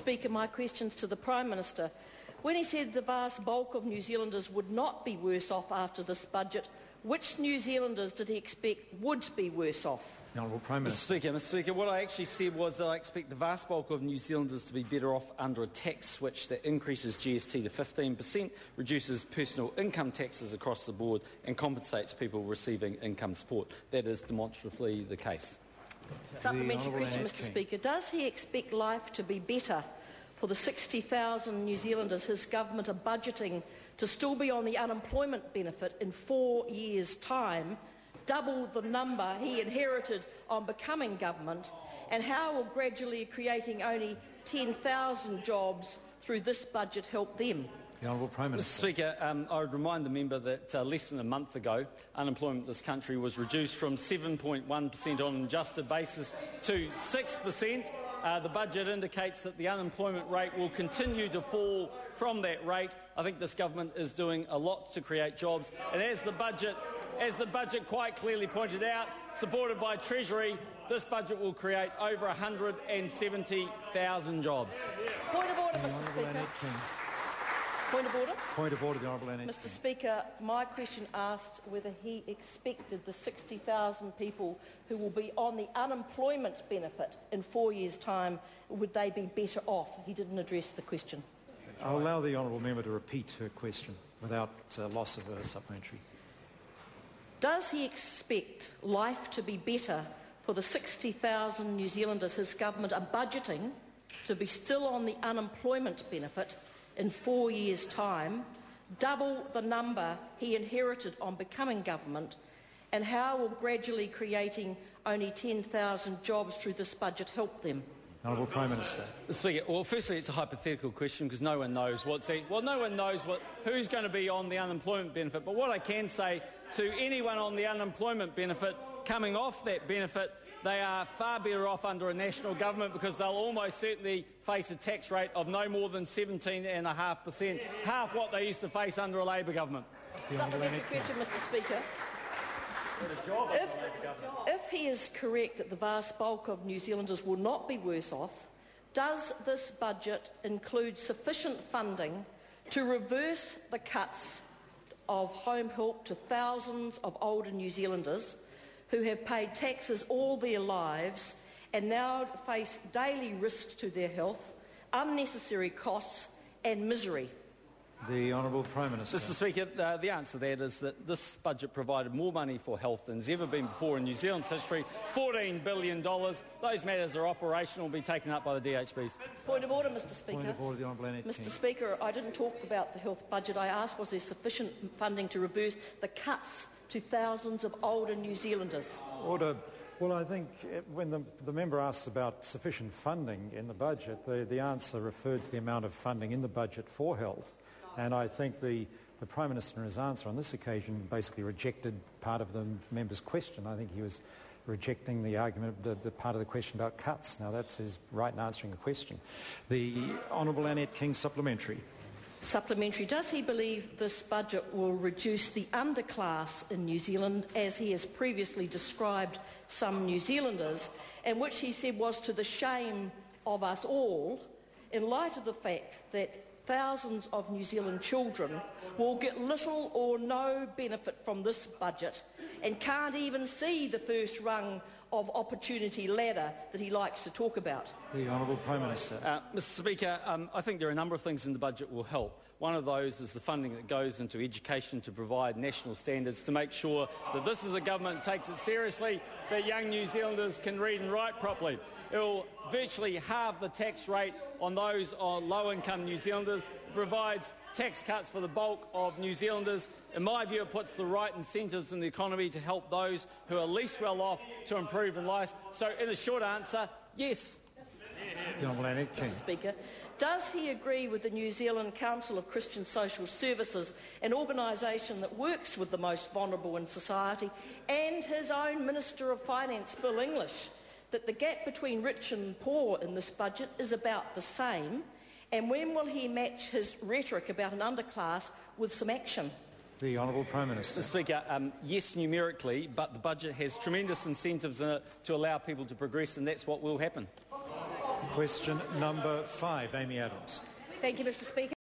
Speaker, my question's to the Prime Minister. When he said the vast bulk of New Zealanders would not be worse off after this budget, which New Zealanders did he expect would be worse off? The Honourable Prime Minister. Mr. Speaker, what I actually said was that I expect the vast bulk of New Zealanders to be better off under a tax switch that increases GST to 15%, reduces personal income taxes across the board and compensates people receiving income support. That is demonstrably the case. Supplementary question, Mr. Speaker. Does he expect life to be better for the 60,000 New Zealanders his government are budgeting to still be on the unemployment benefit in 4 years' time, double the number he inherited on becoming government, and how will gradually creating only 10,000 jobs through this budget help them? The Honourable Prime Minister. Mr. Speaker, I would remind the member that less than a month ago, unemployment in this country was reduced from 7.1% on an adjusted basis to 6%. The budget indicates that the unemployment rate will continue to fall from that rate. I think this government is doing a lot to create jobs, and as the budget quite clearly pointed out, supported by Treasury, this budget will create over 170,000 jobs. Point of order, Mr. Speaker. Point of order. Point of order, the Honourable Annette. Mr. Speaker, my question asked whether he expected the 60,000 people who will be on the unemployment benefit in 4 years' time, would they be better off? He didn't address the question. I'll allow the Honourable Member to repeat her question without loss of a supplementary. Does he expect life to be better for the 60,000 New Zealanders his government are budgeting to be still on the unemployment benefit in 4 years' time, double the number he inherited on becoming government, and how will gradually creating only 10,000 jobs through this budget help them? Honourable Prime Minister. Mr. Speaker, well, firstly, it's a hypothetical question because no one knows who's going to be on the unemployment benefit. But what I can say to anyone on the unemployment benefit coming off that benefit, they are far better off under a national government because they'll almost certainly face a tax rate of no more than 17.5%, half what they used to face under a Labor government. Supplementary question, Mr. Speaker. If he is correct that the vast bulk of New Zealanders will not be worse off, does this budget include sufficient funding to reverse the cuts of home help to thousands of older New Zealanders who have paid taxes all their lives and now face daily risks to their health, unnecessary costs and misery? The Honourable Prime Minister. Mr. Speaker, the answer to that is that this budget provided more money for health than has ever been before in New Zealand's history, $14 billion. Those matters are operational and will be taken up by the DHBs. Point of order, Mr. Speaker. Point of order, the Honourable Annette. Mr. Speaker, I didn't talk about the health budget. I asked was there sufficient funding to reverse the cuts to thousands of older New Zealanders? Order. Well, I think when the member asks about sufficient funding in the budget, the answer referred to the amount of funding in the budget for health. And I think the Prime Minister in his answer on this occasion basically rejected part of the member's question. I think he was rejecting the argument, the part of the question about cuts. Now, that's his right in answering the question. The Honourable Annette King, supplementary. Supplementary. Does he believe this budget will reduce the underclass in New Zealand, as he has previously described some New Zealanders, and which he said was to the shame of us all, in light of the fact that thousands of New Zealand children will get little or no benefit from this budget and can't even see the first rung of opportunity ladder that he likes to talk about? The Honourable Prime Minister. Mr. Speaker, I think there are a number of things in the budget will help. One of those is the funding that goes into education to provide national standards to make sure that this as a government takes it seriously, that young New Zealanders can read and write properly. It will virtually halve the tax rate on those on low-income New Zealanders. It provides tax cuts for the bulk of New Zealanders. In my view, it puts the right incentives in the economy to help those who are least well off to improve in life. So, in a short answer, yes. Mr. Speaker, does he agree with the New Zealand Council of Christian Social Services, an organisation that works with the most vulnerable in society, and his own Minister of Finance, Bill English, that the gap between rich and poor in this budget is about the same? And when will he match his rhetoric about an underclass with some action? The Honourable Prime Minister. Mr. Speaker, yes, numerically, but the budget has tremendous incentives in it to allow people to progress, and that's what will happen. Question number 5, Amy Adams. Thank you, Mr Speaker.